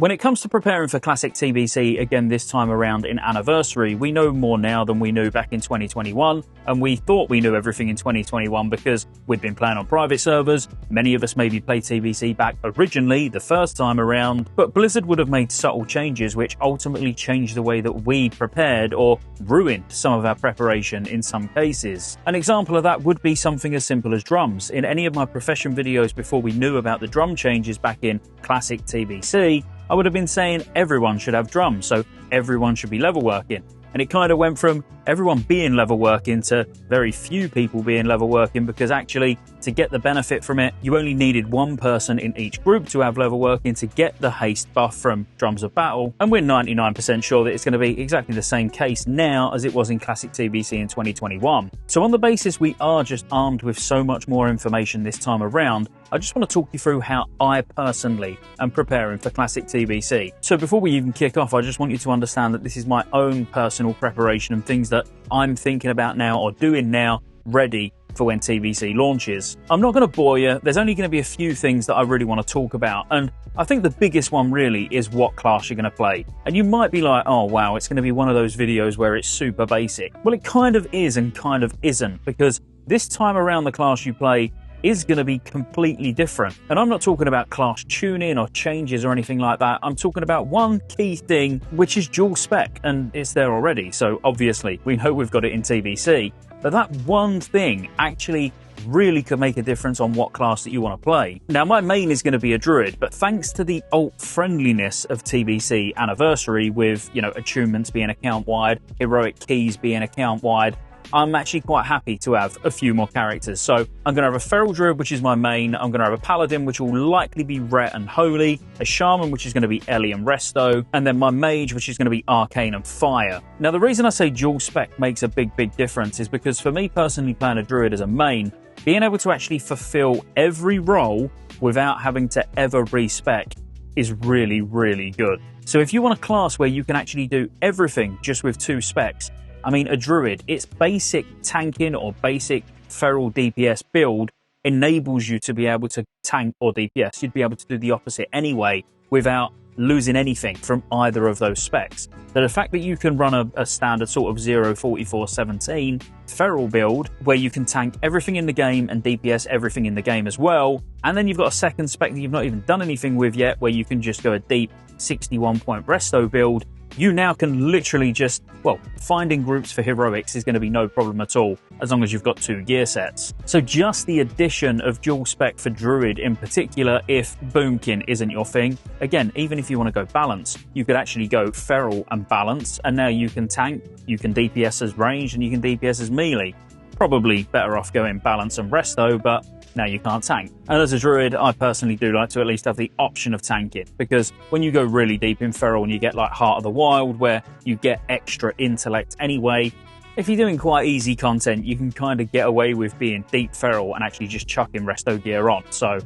When it comes to preparing for Classic TBC again this time around in Anniversary, we know more now than we knew back in 2021, and we thought we knew everything in 2021 because we'd been playing on private servers. Many of us maybe played TBC back originally the first time around, but Blizzard would have made subtle changes which ultimately changed the way that we prepared or ruined some of our preparation in some cases. An example of that would be something as simple as drums. In any of my profession videos before we knew about the drum changes back in Classic TBC, I would have been saying everyone should have drums, so everyone should be level working. And it kind of went from everyone being level working to very few people being level working, because actually to get the benefit from it, you only needed one person in each group to have level working to get the haste buff from Drums of Battle. And we're 99% sure that it's going to be exactly the same case now as it was in Classic TBC in 2021. So on the basis we are just armed with so much more information this time around, I just want to talk you through how I personally am preparing for Classic TBC. So before we even kick off, I just want you to understand that this is my own personal preparation and things that I'm thinking about now or doing now, ready for when TBC launches. I'm not going to bore you. There's only going to be a few things that I really want to talk about, and I think the biggest one really is what class you're going to play. And you might be like, oh wow, it's going to be one of those videos where it's super basic. Well, it kind of is and kind of isn't, because this time around the class you play is going to be completely different. And I'm not talking about class tuning or changes or anything like that. I'm talking about one key thing, which is dual spec, and it's there already. So obviously we know we've got it in TBC, but that one thing actually really could make a difference on what class that you want to play. Now, my main is going to be a druid, but thanks to the alt friendliness of TBC Anniversary with, you know, attunements being account wide, heroic keys being account wide, I'm actually quite happy to have a few more characters. So I'm going to have a Feral Druid, which is my main. I'm going to have a Paladin, which will likely be Ret and Holy, a Shaman, which is going to be Ellie and Resto, and then my Mage, which is going to be Arcane and Fire. Now, the reason I say dual spec makes a big difference is because for me personally, playing a Druid as a main, being able to actually fulfill every role without having to ever respec is really good. So if you want a class where you can actually do everything just with 2 specs, I mean, a Druid, its basic tanking or basic feral DPS build enables you to be able to tank or DPS. You'd be able to do the opposite anyway without losing anything from either of those specs. So the fact that you can run a standard sort of 0-44-17 feral build where you can tank everything in the game and DPS everything in the game as well, and then you've got a second spec that you've not even done anything with yet where you can just go a deep 61-point resto build, you now can literally just, well, finding groups for heroics is going to be no problem at all, as long as you've got 2 gear sets. So just the addition of dual spec for Druid in particular, if Boomkin isn't your thing, again, even if you want to go balance, you could actually go feral and balance, and now you can tank, you can DPS as ranged, and you can DPS as melee. Probably better off going balance and resto, but now you can't tank. And as a Druid, I personally do like to at least have the option of tanking, because when you go really deep in feral and you get like Heart of the Wild, where you get extra intellect anyway, if you're doing quite easy content, you can kind of get away with being deep feral and actually just chucking resto gear on. So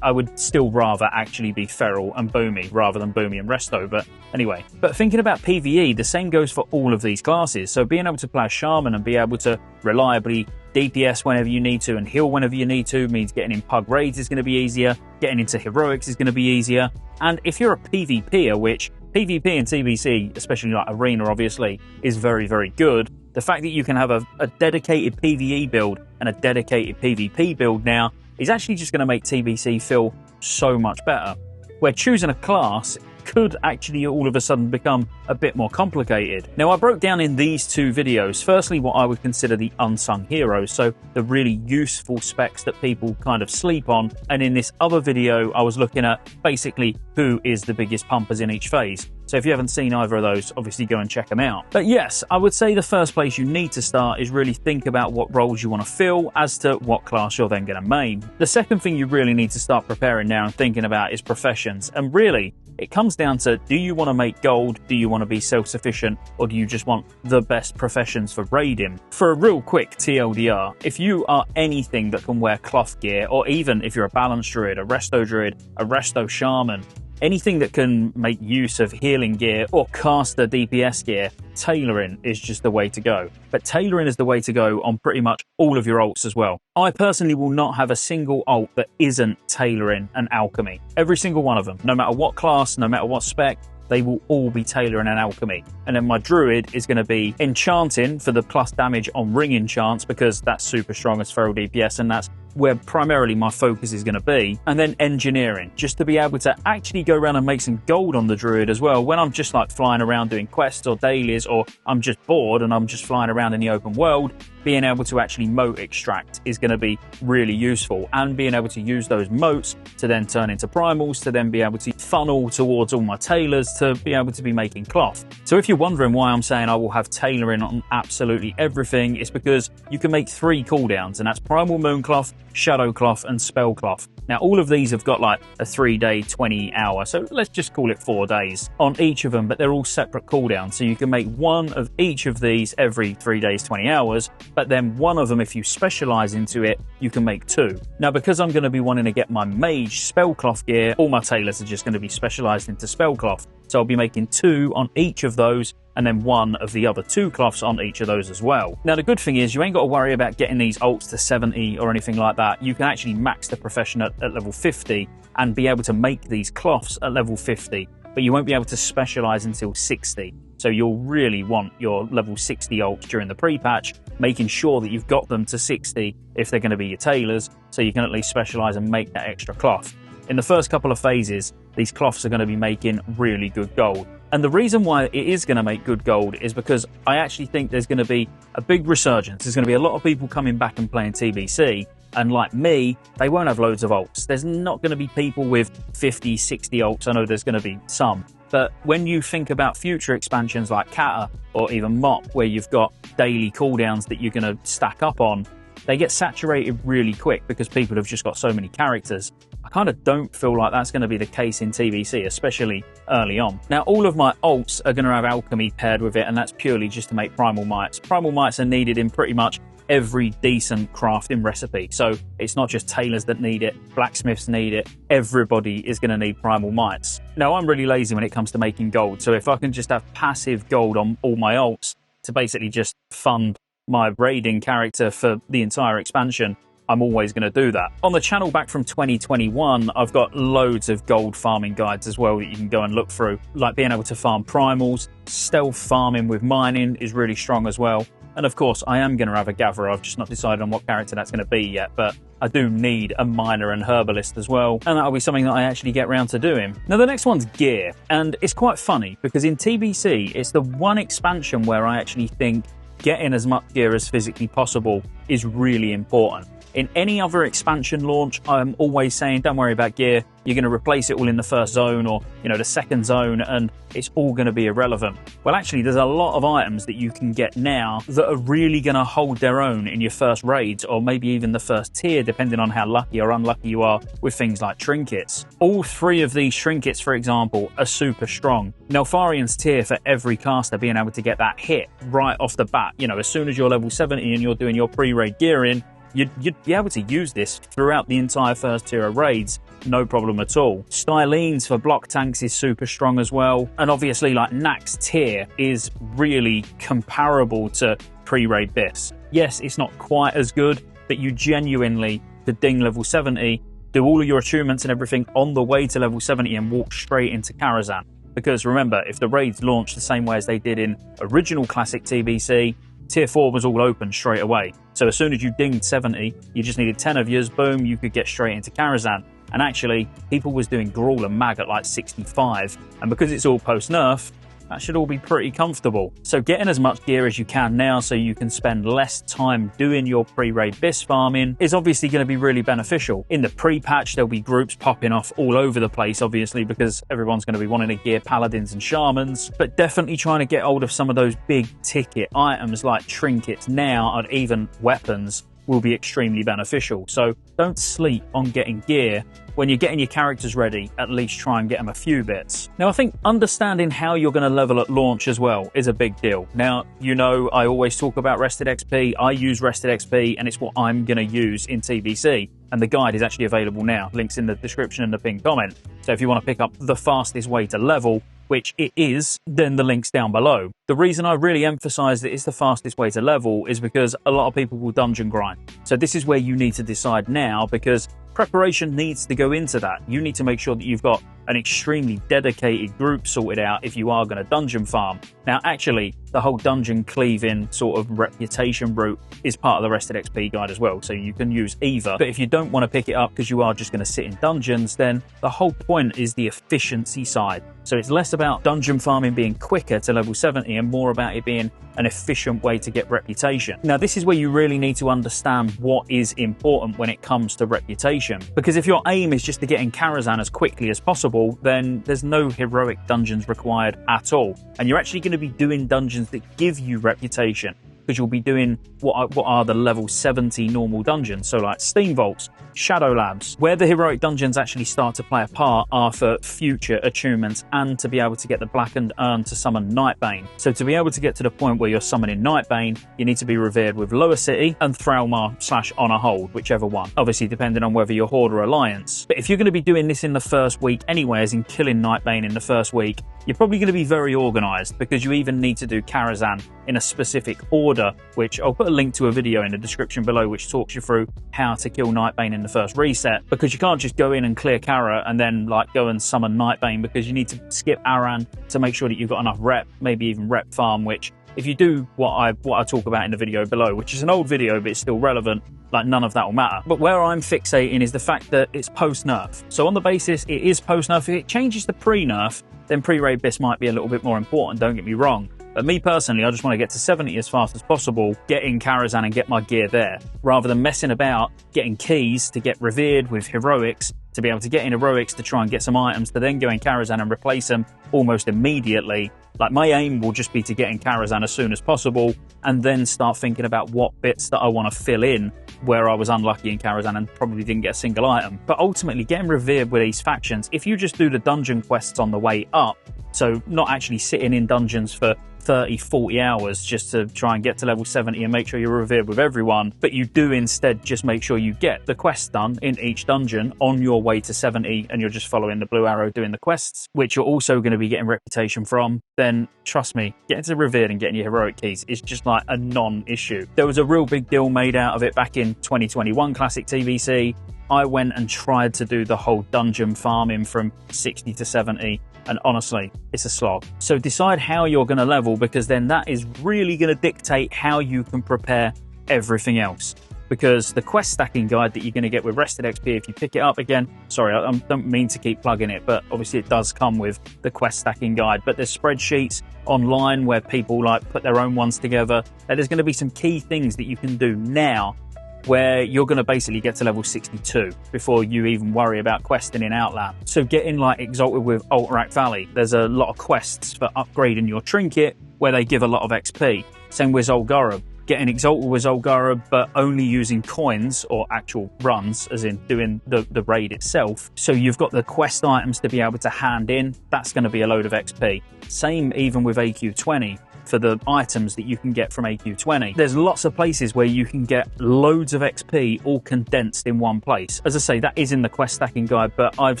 I would still rather actually be feral and boomy rather than boomy and resto, but anyway. But thinking about PvE, the same goes for all of these classes. So being able to play a Shaman and be able to reliably DPS whenever you need to and heal whenever you need to means getting in pug raids is going to be easier, getting into heroics is going to be easier. And if you're a PvPer, which PvP and TBC, especially like Arena obviously, is very good, the fact that you can have a dedicated PvE build and a dedicated PvP build now is actually just going to make TBC feel so much better. Where choosing a class could actually all of a sudden become a bit more complicated. Now, I broke down in these 2 videos, firstly, what I would consider the unsung heroes, so the really useful specs that people kind of sleep on, and in this other video, I was looking at basically who is the biggest pumpers in each phase. So if you haven't seen either of those, obviously go and check them out. But yes, I would say the first place you need to start is really think about what roles you want to fill as to what class you're then going to main. The second thing you really need to start preparing now and thinking about is professions. And really, it comes down to, do you want to make gold? Do you want to be self-sufficient? Or do you just want the best professions for raiding? For a real quick TLDR, if you are anything that can wear cloth gear, or even if you're a balance druid, a resto shaman, anything that can make use of healing gear or caster DPS gear, tailoring is just the way to go. But tailoring is the way to go on pretty much all of your ults as well. I personally will not have a single ult that isn't tailoring and alchemy. Every single one of them, no matter what class, no matter what spec, they will all be tailoring and alchemy. And then my druid is going to be enchanting for the plus damage on ring enchants, because that's super strong as feral DPS, and that's where primarily my focus is going to be. And then engineering, just to be able to actually go around and make some gold on the druid as well, when I'm just like flying around doing quests or dailies, or I'm just bored and I'm just flying around in the open world. Being able to actually mote extract is going to be really useful, and being able to use those motes to then turn into primals, to then be able to funnel towards all my tailors to be able to be making cloth. So if you're wondering why I'm saying I will have tailoring on absolutely everything, it's because you can make 3 cooldowns, and that's primal moon cloth, shadow cloth, and spell cloth. Now all of these have got like a 3-day 20-hour, so let's just call it 4 days on each of them, but they're all separate cooldowns, so you can make one of each of these every 3 days 20 hours, but then one of them, if you specialize into it, you can make 2. Now because I'm going to be wanting to get my mage spellcloth gear, all my tailors are just going to be specialized into spellcloth, so I'll be making 2 on each of those, and then 1 of the other 2 cloths on each of those as well. Now the good thing is you ain't got to worry about getting these ults to 70 or anything like that. You can actually max the profession at level 50 and be able to make these cloths at level 50, but you won't be able to specialize until 60. So you'll really want your level 60 ults during the pre-patch, making sure that you've got them to 60 if they're going to be your tailors, so you can at least specialize and make that extra cloth. In the first couple of phases, these cloths are going to be making really good gold. And the reason why it is going to make good gold is because I actually think there's going to be a big resurgence. There's going to be a lot of people coming back and playing TBC, and like me, they won't have loads of ults. There's not going to be people with 50, 60 ults. I know there's going to be some. But when you think about future expansions like Kata or even Mop, where you've got daily cooldowns that you're going to stack up on, they get saturated really quick because people have just got so many characters. I kind of don't feel like that's going to be the case in TBC, especially early on. Now, all of my ults are going to have alchemy paired with it, and that's purely just to make primal mites. Primal mites are needed in pretty much every decent crafting recipe. So it's not just tailors that need it, blacksmiths need it, everybody is going to need primal mites. Now, I'm really lazy when it comes to making gold, so if I can just have passive gold on all my ults to basically just fund my raiding character for the entire expansion, I'm always going to do that. On the channel back from 2021, I've got loads of gold farming guides as well that you can go and look through, like being able to farm primals. Stealth farming with mining is really strong as well. And of course, I am going to have a gatherer. I've just not decided on what character that's going to be yet, but I do need a miner and herbalist as well, and that'll be something that I actually get round to doing. Now, the next one's gear, and it's quite funny because in TBC, it's the one expansion where I actually think getting as much gear as physically possible is really important. In any other expansion launch, I'm always saying, don't worry about gear. You're going to replace it all in the first zone or, the second zone, and it's all going to be irrelevant. Well, actually, there's a lot of items that you can get now that are really going to hold their own in your first raids, or maybe even the first tier, depending on how lucky or unlucky you are with things like trinkets. All 3 of these trinkets, for example, are super strong. Neltharian's tier for every caster being able to get that hit right off the bat. As soon as you're level 70 and you're doing your pre-raid gearing, you'd be able to use this throughout the entire first tier of raids, no problem at all. Stylene's for block tanks is super strong as well. And obviously, like, Nax's tier is really comparable to pre-raid Biss. Yes, it's not quite as good, but you genuinely could ding level 70, do all of your attunements and everything on the way to level 70 and walk straight into Karazhan. Because remember, if the raids launched the same way as they did in original Classic TBC, Tier 4 was all open straight away. So as soon as you dinged 70, you just needed 10 of yours, boom, you could get straight into Karazhan. And actually, people was doing Gruul and Mag at like 65. And because it's all post-nerf, that should all be pretty comfortable. So getting as much gear as you can now so you can spend less time doing your pre-raid Biss farming is obviously going to be really beneficial. In the pre-patch, there'll be groups popping off all over the place, obviously, because everyone's going to be wanting to gear paladins and shamans, but definitely trying to get hold of some of those big ticket items like trinkets now, and even weapons will be extremely beneficial. So don't sleep on getting gear. When you're getting your characters ready, at least try and get them a few bits. Now, I think understanding how you're going to level at launch as well is a big deal. Now, I always talk about rested XP. I use rested XP, and it's what I'm going to use in TBC. and the guide is actually available now. Links in the description and the pinned comment. So if you want to pick up the fastest way to level, which it is, then the link's down below. The reason I really emphasize that it's the fastest way to level is because a lot of people will dungeon grind. So this is where you need to decide now, because preparation needs to go into that. You need to make sure that you've got an extremely dedicated group sorted out if you are going to dungeon farm. Now, actually, the whole dungeon cleaving sort of reputation route is part of the Rested XP guide as well, so you can use either. But if you don't want to pick it up because you are just going to sit in dungeons, then the whole point is the efficiency side. So it's less about dungeon farming being quicker to level 70 and more about it being an efficient way to get reputation. Now, this is where you really need to understand what is important when it comes to reputation. Because if your aim is just to get in Karazhan as quickly as possible, then there's no heroic dungeons required at all. And you're actually going to be doing dungeons that give you reputation, because you'll be doing what are the level 70 normal dungeons. So like Steam Vaults, Shadow Labs. Where the heroic dungeons actually start to play a part are for future attunements and to be able to get the blackened urn to summon Nightbane. So to be able to get to the point where you're summoning Nightbane, you need to be revered with Lower City and Thralmar / Honor Hold, whichever one. Obviously depending on whether you're Horde or Alliance. But if you're going to be doing this in the first week anyway, as in killing Nightbane in the first week, you're probably going to be very organised, because you even need to do Karazhan in a specific order, which I'll put a link to a video in the description below which talks you through how to kill Nightbane in the first reset, because you can't just go in and clear Kara and then like go and summon Nightbane, because you need to skip Aran to make sure that you've got enough rep, maybe even rep farm, which if you do what I talk about in the video below, which is an old video but it's still relevant, like none of that will matter. But where I'm fixating is the fact that it's post-nerf. So on the basis it is post-nerf, if it changes to pre-nerf, then pre-raid bis might be a little bit more important, don't get me wrong. But me personally, I just want to get to 70 as fast as possible, get in Karazhan and get my gear there, rather than messing about getting keys to get revered with heroics, to be able to get in heroics to try and get some items, to then go in Karazhan and replace them almost immediately. Like, my aim will just be to get in Karazhan as soon as possible and then start thinking about what bits that I want to fill in where I was unlucky in Karazhan and probably didn't get a single item. But ultimately, getting revered with these factions, if you just do the dungeon quests on the way up, so not actually sitting in dungeons for 30, 40 hours just to try and get to level 70 and make sure you're revered with everyone, but you do instead just make sure you get the quests done in each dungeon on your way to 70, and you're just following the blue arrow doing the quests, which you're also going to be getting reputation from, then trust me, getting to revered and getting your heroic keys is just like a non-issue. There was a real big deal made out of it back in 2021 Classic TBC. I went and tried to do the whole dungeon farming from 60 to 70, and honestly, it's a slog. So decide how you're going to level, because then that is really going to dictate how you can prepare everything else. Because the quest stacking guide that you're going to get with Rested XP, if you pick it up again, sorry, I don't mean to keep plugging it, but obviously it does come with the quest stacking guide. But there's spreadsheets online where people like put their own ones together. And there's going to be some key things that you can do now where you're going to basically get to level 62 before you even worry about questing in Outland. So getting like Exalted with Alterac Valley, there's a lot of quests for upgrading your trinket where they give a lot of XP. Same with Zul'Gurub. Getting Exalted with Zul'Gurub, but only using coins or actual runs, as in doing the raid itself. So you've got the quest items to be able to hand in. That's going to be a load of XP. Same even with AQ20. For the items that you can get from AQ20. There's lots of places where you can get loads of XP all condensed in one place. As I say, that is in the quest stacking guide, but I've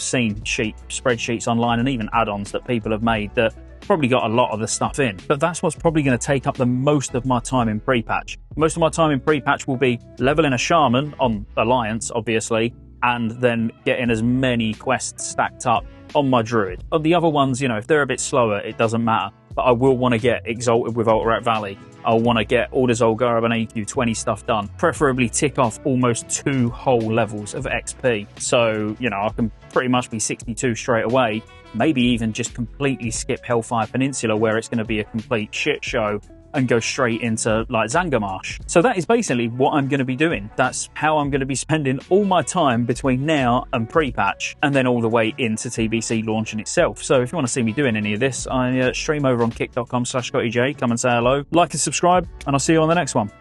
seen spreadsheets online and even add-ons that people have made that probably got a lot of the stuff in. But that's what's probably going to take up the most of my time in pre-patch. Most of my time in pre-patch will be leveling a shaman on Alliance, obviously, and then getting as many quests stacked up on my druid. On the other ones, you know, if they're a bit slower, it doesn't matter. But I will want to get Exalted with Alterac Valley. I'll want to get all the Zul'Gurub and AQ20 stuff done. Preferably tick off almost 2 whole levels of XP. So, you know, I can pretty much be 62 straight away. Maybe even just completely skip Hellfire Peninsula, where it's going to be a complete shit show, and go straight into like Zangarmarsh. So that is basically what I'm going to be doing. That's how I'm going to be spending all my time between now and pre-patch, and then all the way into TBC launching itself. So if you want to see me doing any of this, I stream over on kick.com/Scottejaye. Come and say hello, like and subscribe, and I'll see you on the next one.